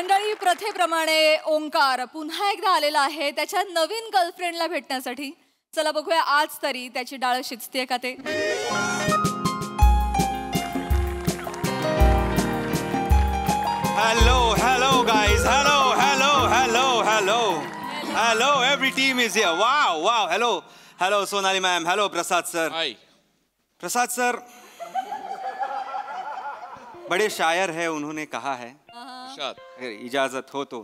मंडळी, प्रथेप्रमाणे ओंकार पुन्हा एकदा आलेला आहे त्याच्या नवीन गर्लफ्रेंडला भेटण्यासाठी. चला बघूया आज तरी त्याची डाळ शिजते का ते. Hello, hello guys. Hello, every team is here. Wow. Hello, Sonali ma'am. Hello, Prasad sir. Hi. Prasad sir, बड़े शायर है, उन्होंने कहा है. इजाजत हो तो.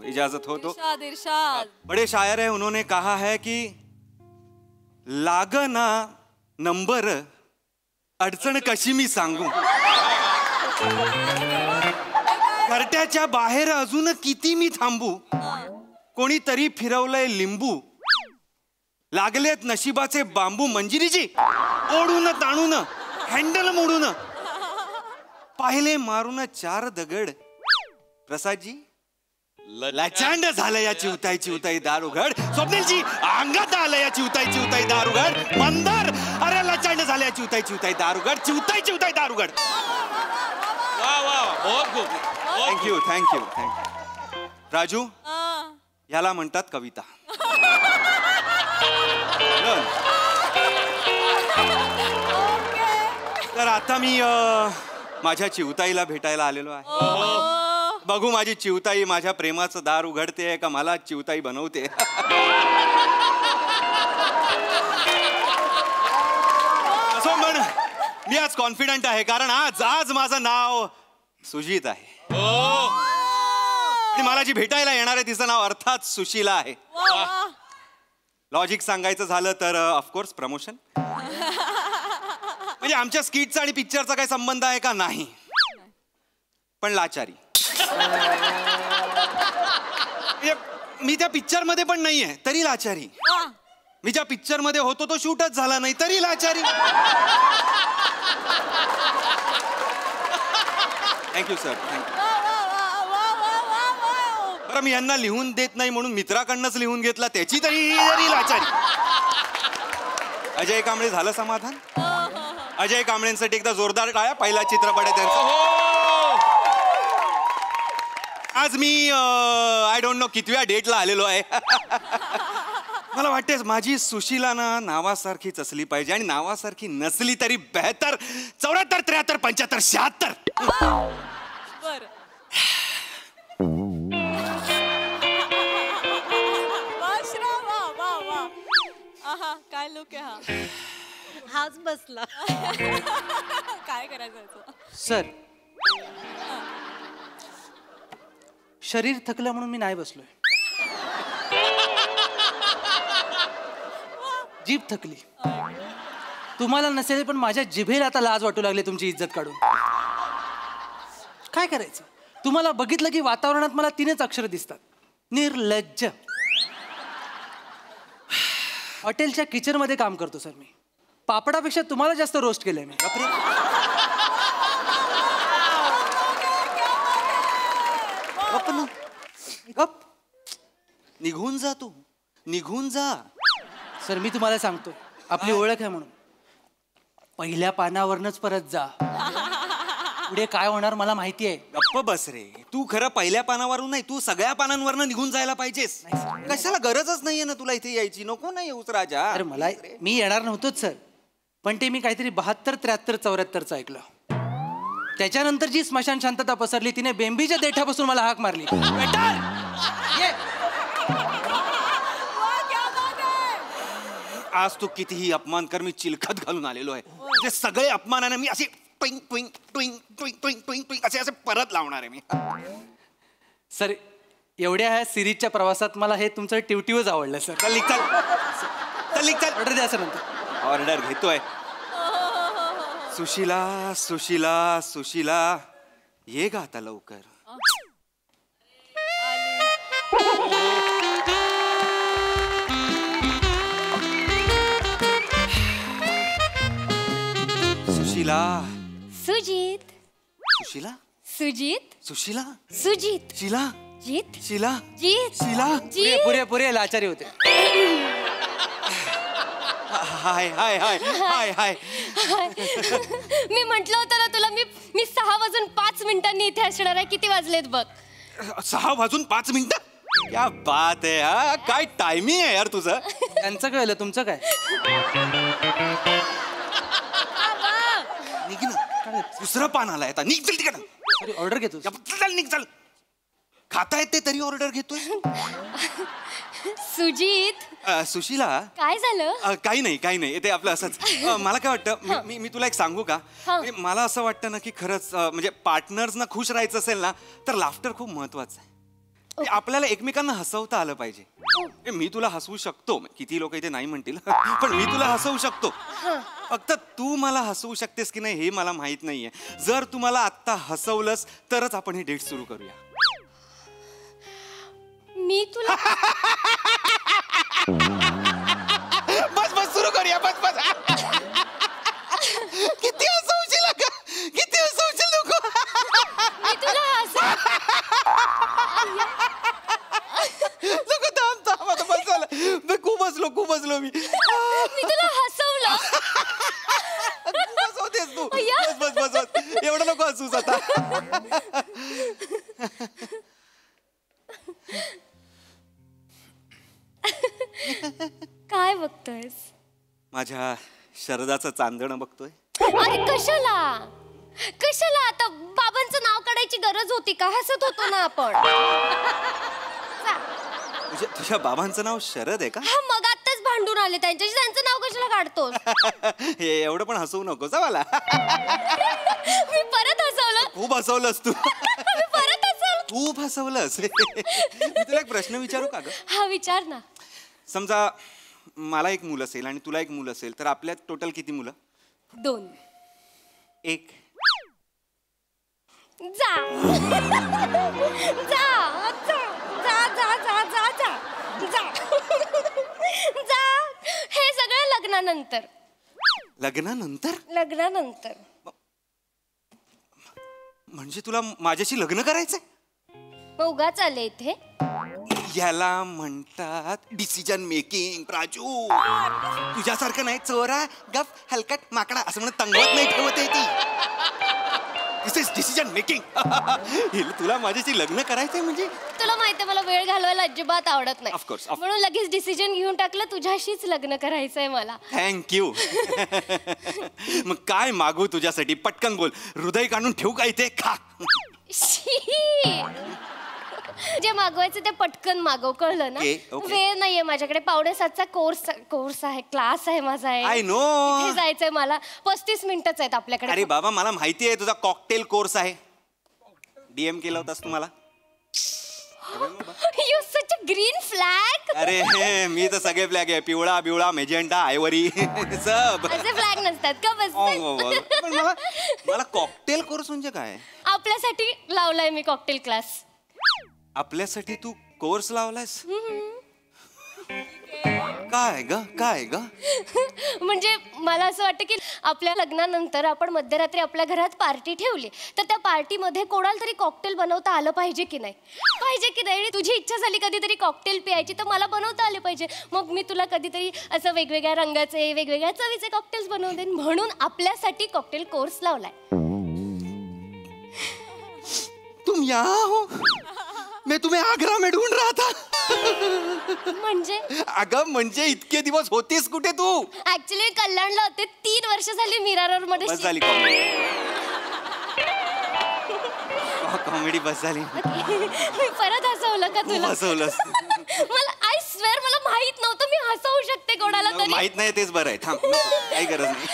इरशाद. बड़े शायर है, उन्होंने कहा है कि लागना नंबर अडचण कशी मी सांगू. घरट्याच्या बाहेर अजून किती मी थांबू. कोणीतरी फिरवलंय लिंबू. लागलेत नशिबाचे बांबू. मंजिरीजी ओढून ताणून हँडल मोडून पाहिले मारून 4 दगड. प्रसादजी लाचांड झालं या चिवताई दार उघड. स्वप्नीलजी अंगात आलं या चिवताई दार उघड. मंदार अरे लाचांड झालं या चिवताई दार उघड. चिवताई दार उघड. बहुत खूप. Thank you. राजू, याला म्हणतात कविता. तर आता मी माझ्या चिवताईला भेटायला आलेलो आहे. बघू माझी चिवताई माझ्या प्रेमाचं दार उघडते का मला चिवताई बनवते. असो म्हण, मी आज कॉन्फिडंट आहे कारण आज माझं नाव सुजित आहे. आणि मला जी भेटायला येणार आहे तिचं नाव अर्थात सुशीला आहे. लॉजिक सांगायचं झालं तर ऑफकोर्स प्रमोशन. म्हणजे आमच्या स्किटचा आणि पिक्चरचा काही संबंध आहे का? नाही, पण लाचारी. मी त्या पिक्चर मध्ये पण नाहीये तरी लाचारी. मी ज्या पिक्चर मध्ये होतो तो शूटच झाला नाही तरी लाचारी. Thank you sir, thank you. बरं, मी यांना लिहून देत नाही म्हणून मित्राकडनंच लिहून घेतला त्याची तरी लाचारी. अजय कांबळे झालं समाधान. अजय कांबळेंसाठी एकदा जोरदार टाळ्या. पहिला चित्रपट आहे त्यांचा. आज मी आय डोंट नो कितव्या डेटला आलेलो आहे. मला वाटते माझी सुशीला ना नावासारखीच असली पाहिजे आणि नावासारखी नसली तरी बेहतर. 74, 73, 75, 76. काय लोक आहे हा. हाच बसला. काय करायचं सर? शरीर थकलं म्हणून मी नाही बसलोय. जीभ थकली. तुम्हाला नसेल पण माझ्या जिभेला आता लाज वाटू लागले तुमची इज्जत काढून. काय करायचं? तुम्हाला बघितलं की वातावरणात मला 3च अक्षर दिसतात. निर्लज्ज. हॉटेलच्या किचन मध्ये काम करतो सर मी. पापडापेक्षा तुम्हाला जास्त रोस्ट केलंय मी. निघून जा तू, निघून जा. सर मी तुम्हाला सांगतो, आपली ओळख आहे म्हणून पहिल्या पानावरनच परत जा. पुढे काय होणार मला माहिती आहे. गप्प बस रे. तू खरं पहिल्या पानावरून नाही, तू सगळ्या पानांवरनं निघून जायला पाहिजेस. कशाला गरजच नाहीये ना तुला इथे यायची. नको नाही येऊच राजा. अरे मला मी येणार नव्हतोच सर, पण ते मी काहीतरी 72, 73, 74चं ऐकलं. त्याच्यानंतर जी स्मशान शांतता पसरली तिने बेंबीच्या देठापासून मला हाक मारली. आज तू कितीही अपमान कर, मी चिलखत घालून आलेलो आहे. ते सगळे अपमानाने मी असे ट्विंग ट्विंग ट्विंग ट्विंग ट्विंग ट्विंग ट्विंग असे परत लावणार आहे मी. सर एवढ्या ह्या सिरीजच्या प्रवासात मला हे तुमचं टिवटिवच आवडलं सर. चल चल. ऑर्डर द्या सर. नंतर ऑर्डर घेतोय. सुशीला सुशीला सुशीला ये गा आता लवकर. सुशीला. सुजित. सुशीला. सुजित. सुशीला. सुजित. शीला. जीत. शीला. जीत. शीला. पुरे लाचारी होते. हाय हाय हाय हाय हाय. मी म्हंटल होतं ना तुला, मी 6 वाजून 5 मिनिटांनी इथे असणार आहे. किती वाजलेत बघ? 6:05 क्या बात आहे हा, काय टायमिंग आहे यार तुझं. त्यांचं कळलं, तुमचं काय? निघ ना, दुसरं पान आलाय आता, निघ चल तिकडं. ऑर्डर घेतो. चल निघ चल. खाता येते तरी ऑर्डर घेतोय. सुजित सुशीला, काय झालं? काही नाही ते आपलं असंच. मला काय वाटतं, मी तुला एक सांगू का? म्हणजे मला असं वाटतं ना की खरंच म्हणजे पार्टनर्सना खुश राहायचं असेल ना तर लाफ्टर खूप महत्वाचं आहे. म्हणजे आपल्याला एकमेकांना हसवता आलं पाहिजे. मी तुला हसवू शकतो, किती लोक इथे नाही म्हणतील, पण मी तुला हसवू शकतो. फक्त तू मला हसवू शकतेस की नाही हे मला माहित नाहीये. जर तू मला आत्ता हसवलंस तरच आपण ही डेट सुरू करूया. मी तुला बस सुरू करूया. बस किती हसवशील किती हसवशील नको. मी तुला नको थांब आता बस झालं. खूप बसलो मी. तुला हसवलं. हसवतेस तू. बस एवढं नको हसूस आता. काय बघतोयस? माझ्या शरदाचं चांदणं बघतोय. अरे कशाला आता बाबांचं नाव काढायची गरज होती का? हसत होतो ना आपण. म्हणजे तुझ्या बाबांचं नाव शरद आहे का? हा, मग आताच भांडून आले त्यांच्याशी. त्यांचं नाव कशाला काढतोस? हे एवढं पण हसवू नकोस मला. मी परत हसवलं. खूप हसवलंस तू. मी परत हसवलं. खूप हसवलंस. मी तुला एक प्रश्न विचारू का ग? हा, विचार ना. समजा मला एक मुलं असेल आणि तुला एक मुलं असेल तर आपल्यात टोटल किती मुलं? 2. 1. जा जा जा जा जा जा जा जा जा जा. हे सगळं लग्नानंतर. लग्नानंतर म्हणजे तुला माझ्याशी लग्न करायचंय? मग उगाच आले इथे. याला म्हणतात डिसिजन मेकिंग. प्राजू, तुझ्यासारखं नाही चोरा गप हलकट माकडा असं म्हणत तंगवत नाही ठेवत आहे ती. दिस इज डिसिजन मेकिंग. तुला माझ्याशी लग्न करायचंय म्हणजे? तुला माहितीये मला वेळ घालवायला अजिबात आवडत नाही. Of course. म्हणून लगेच डिसिजन घेऊन टाकलं, तुझ्याशीच लग्न करायचंय मला. थँक्यू. मग काय मागू तुझ्यासाठी? पटकन बोल. हृदय काढून ठेवू का इथे? खा. जे मागवायचं ते पटकन मागव, कळलं ना? Okay. वेळ नाहीये माझ्याकडे. 6:45चा कोर्स आहे, क्लास आहे माझा. I know. इथे जायचंय मला. 35 मिनिटच आहेत आपल्याकडे. अरे बाबा, मला माहिती आहे तुझा कॉकटेल कोर्स आहे. DM केला होतास तू मला. You such a green flag. अरे मी तर सगळे फ्लॅग आहे. पिवळा बिवळा मेजेंटा आयवरी सब. असे फ्लॅग नसतात का? बस. पण मला कॉकटेल कोर्स म्हणजे काय? आपल्यासाठी लावलाय मी कॉकटेल क्लास. आपल्यासाठी तू कोर्स लावलायस? काय ग? म्हणजे मला असं वाटतं की आपल्या लग्नानंतर आपण मध्यरात्री आपल्या घरात पार्टी ठेवली तर त्या पार्टीमध्ये कोणाला तरी कॉकटेल बनवता आलं पाहिजे की नाही. तुझी इच्छा झाली कधीतरी कॉकटेल प्यायची तर मला बनवता आले पाहिजे. मग मी तुला कधीतरी असं वेगवेगळ्या रंगाचे वेगवेगळ्या चवीचे कॉकटेल्स बनवून देईन. म्हणून आपल्यासाठी कॉकटेल कोर्स लावलाय. तुम यहाँ हो? मैं तुम्हें आगरा में ढूंढ रहा था. म्हणजे अगं म्हणजे इतके दिवस होतीस कुठे तू? ऍक्च्युली कल्याणला होते. 3 वर्ष झाली मीरा रोड मध्ये. बस झाली कॉमेडी. बस झाली. मी परत हसवलं का तुला? हसवलंस. मला आय स्वेअर मला माहित नव्हतं मी हसवू शकते कोणाला तरी. माहित नाही तेच बरं आहे. थांब, काही गरज नाही.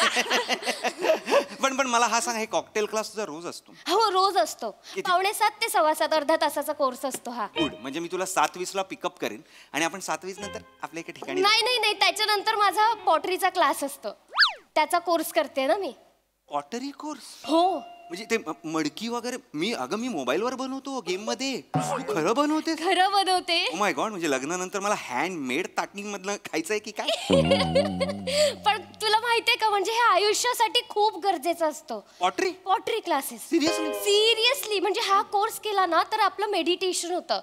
पण मला हा सांग, हे कॉकटेल क्लास तुझा रोज असतो? हो, रोज असतो. 6:45 ते 7:15 अर्धा तासाचा कोर्स असतो हा. गुड. म्हणजे मी तुला 7:20ला पिकअप करेन आणि आपण 7:20 नंतर आपल्या एका ठिकाणी. नाही त्याच्यानंतर माझा पॉटरीचा क्लास असतो. त्याचा कोर्स करते ना मी. Pottery course? हो. म्हणजे ते मडकी वगैरे? मी मोबाईलवर बनवतो गेम मध्ये. तू खरं बनवते? खरं बनवते. Oh my God. म्हणजे लग्नानंतर मला हँडमेड ताटणी मधलं खायचंय की काय? पण तुला माहितीये का, म्हणजे हे आयुष्यासाठी खूप गरजेचं असतं. Pottery classes. सिरियसली म्हणजे हा कोर्स केला ना तर आपलं मेडिटेशन होतं.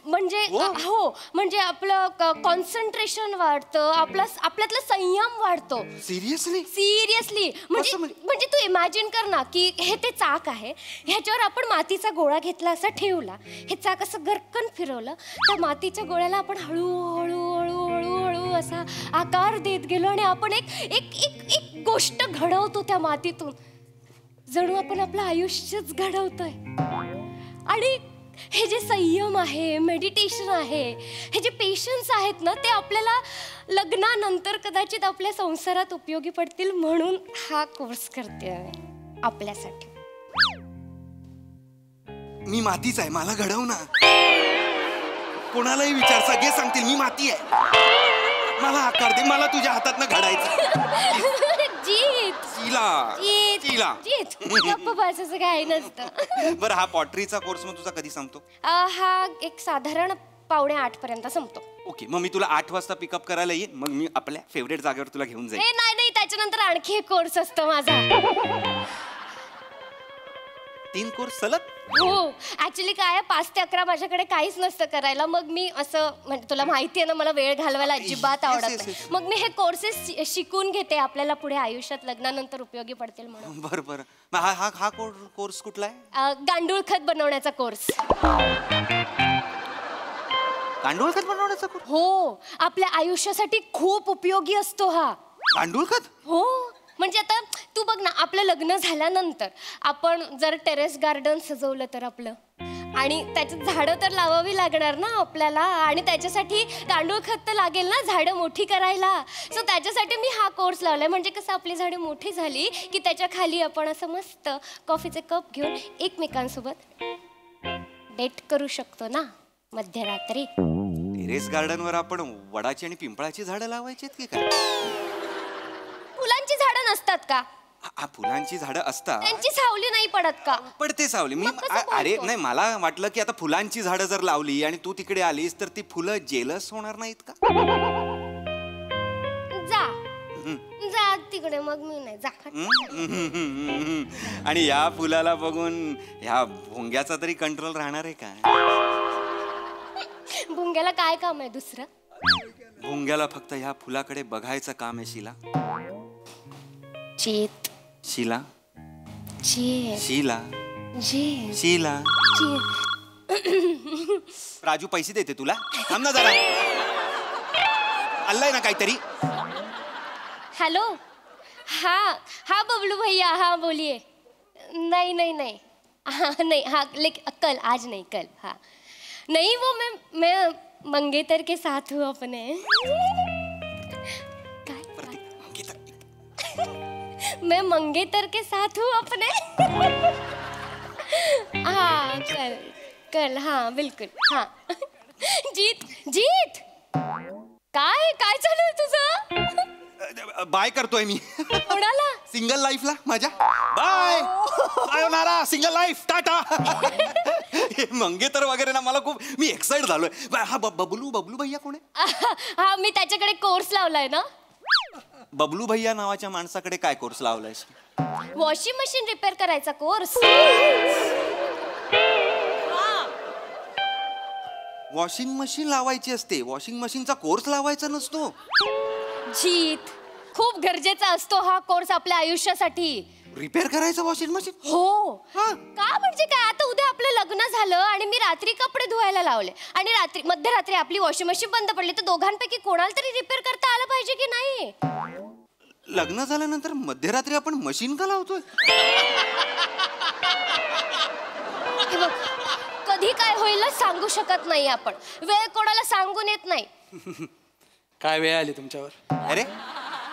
म्हणजे हो, म्हणजे आपलं कॉन्सन्ट्रेशन वाढतं, आपल्यातलं संयम वाढतो. सिरियसली? म्हणजे तू इमॅजिन कर ना की हे ते चाक आहे, ह्याच्यावर आपण मातीचा गोळा घेतला, असा ठेवला, हे चाक असं गरकन फिरवलं, त्या मातीच्या गोळ्याला आपण हळूहळू हळूहळू हळू असा आकार देत गेलो आणि आपण एक एक एक एक गोष्ट घडवतो त्या मातीतून, जणू आपण आपलं आयुष्यच घडवतोय. आणि हे जे संयम आहे, मेडिटेशन आहे, हे जे पेशन्स आहेत ना, ते आपल्याला लग्नानंतर कदाचित आपल्या संसारात उपयोगी पडतील, म्हणून हा कोर्स करते आहे आपल्यासाठी. मी मातीच आहे, मला घडव ना. कोणालाही विचार, सगळे सांगतील मी माती आहे. मला आकार दे, मला तुझ्या हातातनं घडायचं. जीत शीला शीला जीत गप्प बसायचं काही नसतं. बरं, हा पॉटरीचा कोर्स मग तुझा कधी संपतो? हा एक साधारण 7:45 पर्यंत संपतो. ओके, मग मी तुला 8 वाजता पिकअप करायला येईन, मग मी आपल्या फेवरेट जागेवर तुला घेऊन जाईन. नाही नाही, त्याच्यानंतर आणखी एक कोर्स असतो माझा. 3 कोर्स सलग? हो, ऍक्च्युली काय 5 ते 11 माझ्याकडे काहीच नसतं करायला, मग मी असं, म्हणजे तुला माहिती आहे ना, मला वेळ घालवायला अजिबात आवडत नाही. मग मी हे कोर्सेस शिकून घेते, आपल्याला पुढे आयुष्यात लग्नानंतर उपयोगी पडतील म्हणून. बरं बरं, मग हा कोर्स कुठला आहे? गांडूळ खत बनवण्याचा कोर्स. गांडूळ खत बनवण्याचा कोर्स? हो, आपल्या आयुष्यासाठी खूप उपयोगी असतो हा. गांडूळ खत? हो, म्हणजे आता तू बघ ना, आपलं लग्न झाल्यानंतर आपण जर टेरेस गार्डन सजवलं तर आपलं, आणि त्याच्यात झाडं तर लावावी लागणार ना आपल्याला, आणि त्याच्यासाठी गांडूळ खत तर लागेल ना झाडं मोठी करायला. सो त्याच्यासाठी मी हा कोर्स लावलाय. म्हणजे कसं आपली झाडं मोठी झाली की त्याच्या खाली आपण असं मस्त कॉफीचे कप घेऊन एकमेकांसोबत डेट करू शकतो ना मध्यरात्री. टेरेस गार्डनवर आपण वडाची आणि पिंपळाची झाडं लावायची की काय? फुलांची झाडं नसतात का? फुलांची झाडं असतात, त्यांची सावली नाही पडत का? पडते सावली. मी मग कसं अरे बोलतो? नाही, मला वाटलं की आता फुलांची झाडं जर लावली आणि तू तिकडे आलीस तर ती फुलं जेलस होणार नाहीत का? जा तिकडे, मग मी नाही जा. आणि या फुलाला बघून ह्या भोंग्याचा तरी कंट्रोल राहणार आहे का? भुंग्याला काय काम आहे दुसरं? भोंग्याला फक्त ह्या फुलाकडे बघायचं काम आहे. शीला जीत शीला जीत शीला जीत शीला. राजू पैसे देते तुला, थांब ना जरा. आलाय ना काहीतरी. हेलो, हा बबलू भैया, हाँ बोलिए. नहीं नहीं नहीं, हाँ नहीं, हाँ लेकिन कल, आज नहीं कल. हाँ नहीं, वो मैं मंगेतर के साथ हूँ अपने. मैं मंगेतर के साथ हूँ अपने. हाँ कल हाँ बिल्कुल. हाँ जीत जीत, काय चालू आहे तुझं? बाय करतोय मी. कोणाला? सिंगल लाईफला माझ्या. बाय सायोनारा, सिंगल लाईफ, टाटा. मंगेतर वगैरे ना, मला खूप, मी एक्साइट झालोय. हा बबलू भैया कोण आहे? हा, मी त्याच्याकडे कोर्स लावलाय ना. बबलू भैया नावाच्या माणसाकडे काय कोर्स लावलायस? वॉशिंग मशीन रिपेअर करायचा कोर्स. वॉशिंग मशीन लावायची असते, वॉशिंग मशीनचा कोर्स लावायचा नसतो. जीत, खूप गरजेचा असतो हा कोर्स आपल्या आयुष्यासाठी. रिपेअर करायचं वॉशिंग मशीन? हो. हा. का म्हणजे काय, आता उद्या आपलं लग्न झालं आणि मी रात्री कपडे धुवायला लावले आणि मध्यरात्री आपली वॉशिंग मशीन बंद पडली, तर दोघांपैकी कोणाला तरी रिपेअर करता आलं पाहिजे की नाही? लग्न झाल्यानंतर मध्यरात्री आपण मशीन का लावतोय? हे बघ, कधी काय होईल ना सांगू शकत नाही आपण. वेळ कोणाला सांगून येत नाही. काय वेळ आली तुमच्यावर? अरे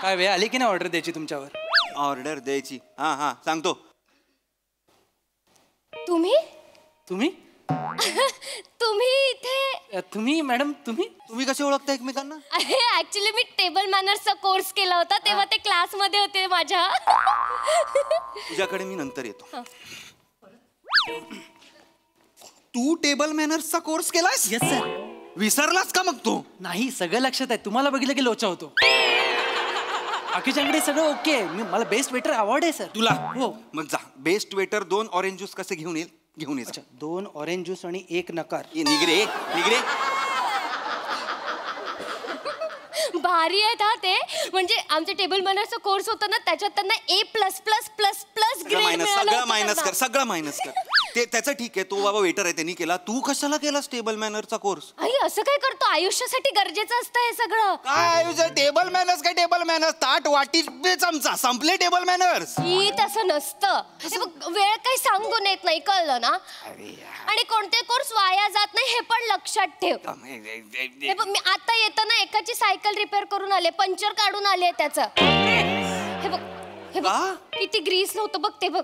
काय वेळ आली की नाही ऑर्डर द्यायची तुमच्यावर? ऑर्डर द्यायची? हा सांगतो. तुम्ही तुम्ही तुम्ही इथे? तुम्ही मॅडम, तुम्ही कसे ओळखता एकमेकांना? अरे ऍक्च्युली मी टेबल मॅनर्सचा कोर्स केला होता, तेव्हा ते क्लास मध्ये होते माझ्या. तुझ्याकडे मी नंतर येतो. तू टेबल मॅनर्सचा कोर्स केलास? Yes sir. विसरलास का मग तू? नाही, सगळं लक्षात आहे. तुम्हाला बघितलं की लोचा होतो. बाकीच्याकडे सगळं ओके. मला बेस्ट वेटर अवॉर्ड आहे सर. तुला? हो. मग जा, बेस्ट वेटर 2 ऑरेंज ज्यूस कसे घेऊन ये. अच्छा, 2 ऑरेंज ज्यूस आणि 1 नकार. निगरे बाय भारी आहेत हा ते. म्हणजे आमचे टेबल मॅनर्सचा कोर्स होता ना, त्याच्यात त्यांना A++++ ग्रेड सगळं मायनस कर, सगळं मायनस कर. ते त्याचं ठीक आहे, तो बाबा वेटर आहे, त्यांनी केला. तू कशाला केलास टेबल मॅनरचा कोर्स? आई असं काय करतो? आयुष्यासाठी गरजेचं असतं हे सगळं. काय टेबल मॅनर्स? काय टेबल मॅनर्स? ताट वाटी चमचा संपले टेबल मॅनर्स. ही तसं नसतं. हे बघ, वेळ काही सांगून येत नाही, कळलं ना? आणि कोणते कोर्स वाया जात नाही हे पण लक्षात ठेव. हे बघ, मी आता येताना एकाची सायकल रिपेअर करून आले, पंक्चर काढून आले त्याचं. हे बघ, हे बघ किती ग्रीस नव्हतं बघ ते बघ.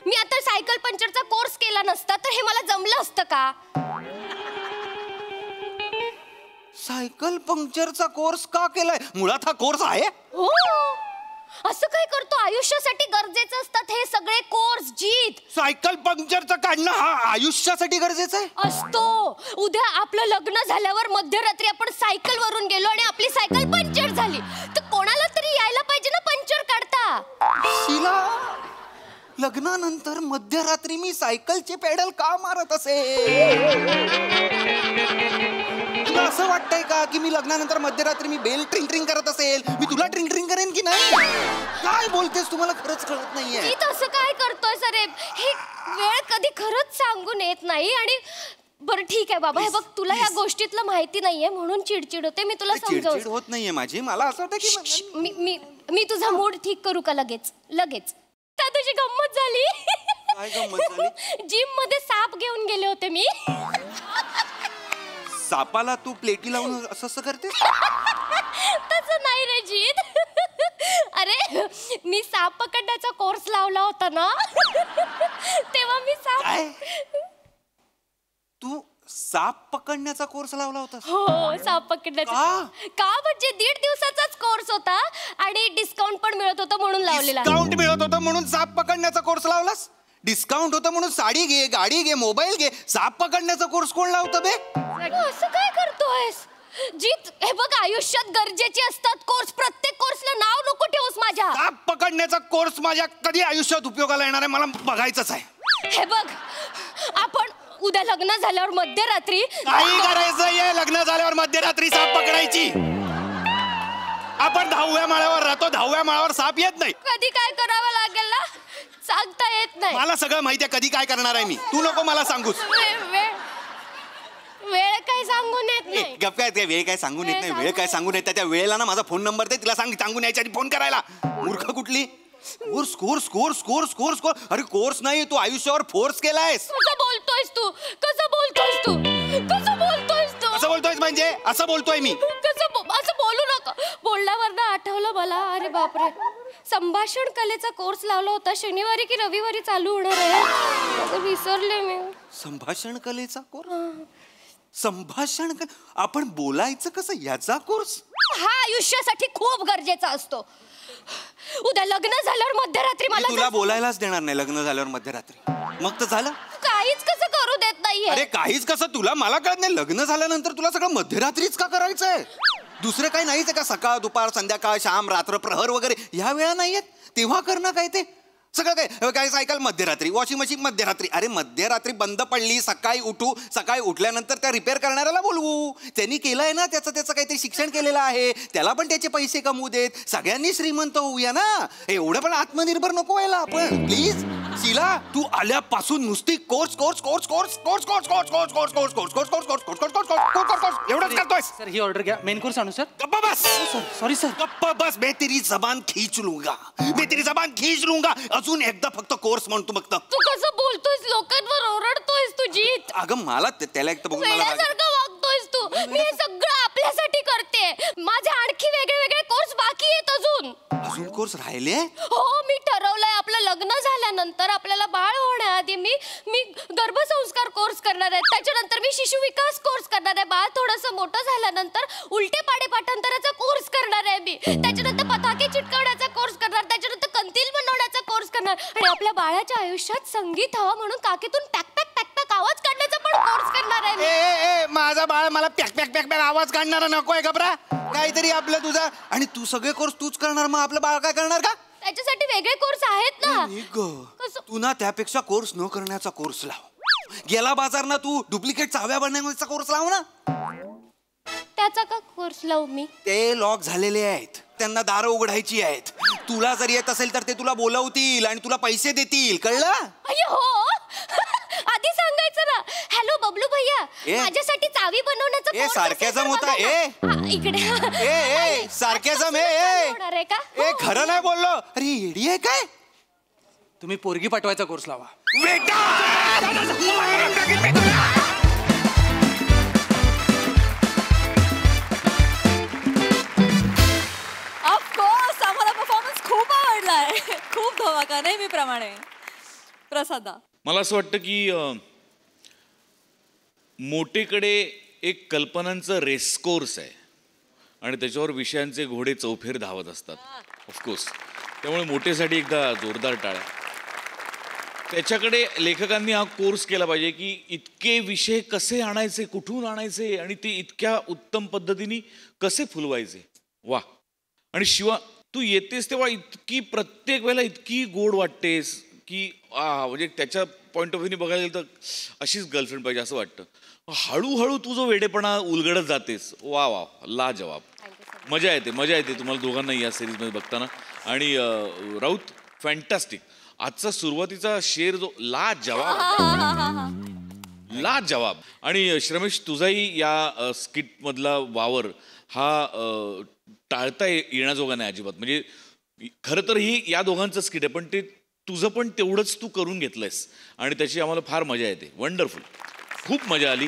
मी आता सायकल पंक्चरचा कोर्स केला नसता तर हे मला जमलं असतं का? सायकल पंक्चरचा कोर्स का केलाय? मुळात हा कोर्स आहे. हो, असं काय करतो? आयुष्यासाठी गरजेचं असतात हे सगळे कोर्स. जीत, सायकल पंक्चरचं काढणं हा आयुष्यासाठी गरजेचं आहे असतो. उद्या आपलं लग्न झाल्यावर मध्यरात्री आपण सायकल वरून गेलो आणि आपली सायकल पंक्चर झाली तर कोणाला तरी यायला पाहिजे ना पंक्चर काढता. शिला, लग्नानंतर मध्यरात्री मी सायकलची पेडल का मारत असेल? तुला असं वाटतंय का की मी लग्नानंतर मध्यरात्री मी बेल ट्रिंग ट्रिंग करत असेल? मी तुला ट्रिंग ट्रिंग करेन की नाही? काय बोलतेस, तुम्हाला खरंच कळत नाहीये. जीत, असं काय करतोय सर? हे वेळ कधी खरंच सांगून येत नाही. आणि बरं ठीक आहे बाबा, हे बघ, तुला ह्या गोष्टीतलं माहिती नाहीये म्हणून चिडचिड होते. मी तुला चिडचिड समजावते. होत नाहीये माझी. मला असं वाटतं की मी मी मी तुझा मूड ठीक करू का लगेच? लगेच का तुझी गंमत झाली? काय गंमत झाली? जिम मध्ये साप घेऊन गेले होते मी. सापाला तू प्लेटी लावून असं असं करते? तसं नाही रे जीत. अरे मी साप पकडण्याचा कोर्स लावला होता ना, तेव्हा मी साप. काय? तू साप पकडण्याचा कोर्स लावला होता? हो, साप पकडण्याचा. का म्हणजे 1.5 दिवसाचाच कोर्स होता आणि डिस्काउंट पण मिळत होतं म्हणून लावलेला. डिस्काउंट मिळत होतं म्हणून साप पकडण्याचा कोर्स लावलास? डिस्काउंट होतं म्हणून साडी घे, गाडी घे, मोबाईल घे. साप पकडण्याचा कोर्स कोण लावतं बे? असं काय करतोयस जीत? हे बघ, आयुष्यात गरजेचे असतात कोर्स. प्रत्येक कोर्सला नाव नको ठेवूस माझ्या. साप पकडण्याचा कोर्स माझ्या कधी आयुष्यात उपयोगाला येणार आहे मला बघायचंच आहे. हे बघ, आपण उद्या लग्न झाल्यावर मध्यरात्री काही करायचंय? लग्न झाल्यावर मध्यरात्री साप पकडायची? आपण 10व्या माळ्यावर राहतो, 10व्या माळ्यावर साप येत नाही. कधी काय करावं लागेल ना सांगता येत नाही. मला सगळं माहिती आहे कधी काय करणार आहे मी. तू नको मला सांगूस. वेळ काय सांगून येत नाही. गप्प काय? वेळ काय सांगून येत नाही? वेळ काय सांगून येत? त्या वेळेला ना माझा फोन नंबर दे, तिला सांगून यायच्या आधी फोन करायला. मूर्ख कुठली? Course course course course course course. अरे कोर्स नाही, तू आयुष्यावर फोर्स केलायस. कसं बोलतोयस तू? कसं बोलतोयस तू? कसं बोलतोयस तू? असं बोलतोयस म्हणजे? असं बोलतोय मी. असं बोलू नका. बोलल्यावर ना आठवलं मला. अरे बापरे, संभाषण कलेचा कोर्स लावला होता. शनिवारी की रविवारी चालू होणार आहे. विसरले मी. संभाषण कलेचा कोर्स? संभाषण आपण बोलायचं कसं याचा कोर्स? हा आयुष्यासाठी खूप गरजेचा असतो. उद्या लग्न झाल्यावर मध्यरात्री मला तुला बोलायलाच देणार नाही लग्न झाल्यावर मध्यरात्री. मग तर झालं. काहीच कसं करू देत नाहीये. अरे काहीच कसं? तुला मला कळत नाही. लग्न झाल्यानंतर तुला सगळं मध्यरात्रीच का करायचंय? दुसरं काही नाहीच आहे का? सकाळ, दुपार, संध्याकाळ, शाम, रात्र, प्रहर वगैरे ह्या वेळा नाहीयेत? तेव्हा करणं काय ते सगळं काय? काय सायकल मध्यरात्री, वॉशिंग मशीन मध्यरात्री. अरे मध्यरात्री बंद पडली, सकाळी उठू, सकाळी उठल्यानंतर त्या रिपेअर करणाऱ्याला बोलवू. त्यांनी केलंय ना, त्याचं काहीतरी शिक्षण केलेलं आहे, त्याला पण त्याचे पैसे कमवू देत. सगळ्यांनी श्रीमंत होऊया ना. एवढं पण आत्मनिर्भर नको व्हायला आपण. प्लीज शीला, तू आल्यापासून नुसती course course course course course course course course course course course course course course course course course course course एवढंच करतोय. सर ही ऑर्डर घ्या. मेन कोर्स आणू सर? गप्पा बस. Sorry sir. गप्पा बस. मैं तेरी जबान खींच लूंगा. मैं तेरी जबान खींच लूंगा. अजून एकदा फक्त कोर्स म्हणतो फक्त. तू कसं बोलतोयस? लोकांवर ओरडतोयस तू जीत. अगं मला त्याला एक तर बघून मला वेड्यासारखं वागतोयस तू. मी हे सगळं आपल्यासाठी करते. माझे आणखी वेगळे वेगळे कोर्स बाकी आहेत अजून. अजून कोर्स राहिले? हो, मी ठरवलंय आपलं लग्न झाल्यानंतर आपल्याला बाळ होण्याआधी मी गर्भसंस्कार कोर्स करणार आहे. त्याच्यानंतर मी शिशु विकास कोर्स करणार आहे. बाळ थोडंसं मोठं झाल्यानंतर उलटे पाडे पाठांतराचा कोर्स करणार आहे मी. त्याच्यानंतर पताके चिटकवण्याचा कोर्स करणार. त्याच्यानंतर कंदील बनवण्याचा कोर्स करणार. आणि आपल्या बाळाच्या आयुष्यात संगीत हवा म्हणून काकीतून पॅक पॅक पॅक पॅक आवाज काढण्याचा पण कोर्स करणार आहे मी. ए माझा बाळ मला पॅक पॅक पॅक पॅक आवाज काढणारा नकोय. घबरा काहीतरी आपलं तुझा. आणि तू सगळे कोर्स तूच करणार, मग आपलं बाळ काय करणार का? त्याच्यासाठी वेगळे कोर्स आहेत ना. तू ना त्यापेक्षा कोर्स न करण्याचा कोर्स लाव. गेला बाजार ना, तू डुप्लिकेट चाव्या बनवण्याचा कोर्स लाव ना. त्याचा का कोर्स लावू मी? ते लॉक झालेले आहेत, त्यांना दारं उघडायची आहेत. तुला जर येत असेल तर ते तुला बोलवतील आणि तुला पैसे देतील, कळलं? अय्यो हो. आधी सांगायचं ना. हॅलो बबलू भैया, ए. माझ्यासाठी चावी बनवण्याचा ए, course असेल तर sarcasm होता, बघा ना. ए. हा, इकडे ए सारख्याचं होणार आहे का? ए खरं नाही बोललो. अरे येडी आहे काय तुम्ही पोरगी पाठवायचा कोर्स लावा. ऑफकोर्स आम्हाला परफॉर्मन्स खूप आवडलाय. खूप धमाका नेहमीप्रमाणे. प्रसादा, मला असं वाटतं की मोठेकडे एक कल्पनांचं रेसकोर्स आहे आणि त्याच्यावर विषयांचे घोडे चौफेर धावत असतात ऑफकोर्स. त्यामुळे मोठेसाठी एकदा जोरदार टाळ्या. त्याच्याकडे लेखकांनी हा कोर्स केला पाहिजे की इतके विषय कसे आणायचे, कुठून आणायचे आणि ते इतक्या उत्तम पद्धतीने कसे फुलवायचे. वा. आणि शिवा तू येतेस तेव्हा इतकी प्रत्येक वेळेला इतकी गोड वाटतेस की म्हणजे त्याच्या पॉईंट ऑफ व्ह्यूने बघायला गेलं तर अशीच गर्लफ्रेंड पाहिजे असं वाटतं. हळूहळू तू जो वेडेपणा उलगडत जातेस, वा वा, ला जवाब. मजा येते तुम्हाला दोघांनाही या सिरीजमध्ये बघताना. आणि राऊत फॅन्टॅस्टिक. आजचा सुरुवातीचा शेर जो ला जवाब. आणि श्रमेश तुझाही या स्किटमधला वावर हा टाळता येण्याजोगा नाही अजिबात. म्हणजे खरं तर ही या दोघांचं स्किट आहे, पण ते तुझं पण तेवढंच तू करून घेतलंयस आणि त्याची आम्हाला फार मजा येते. वंडरफुल. खूप मजा आली.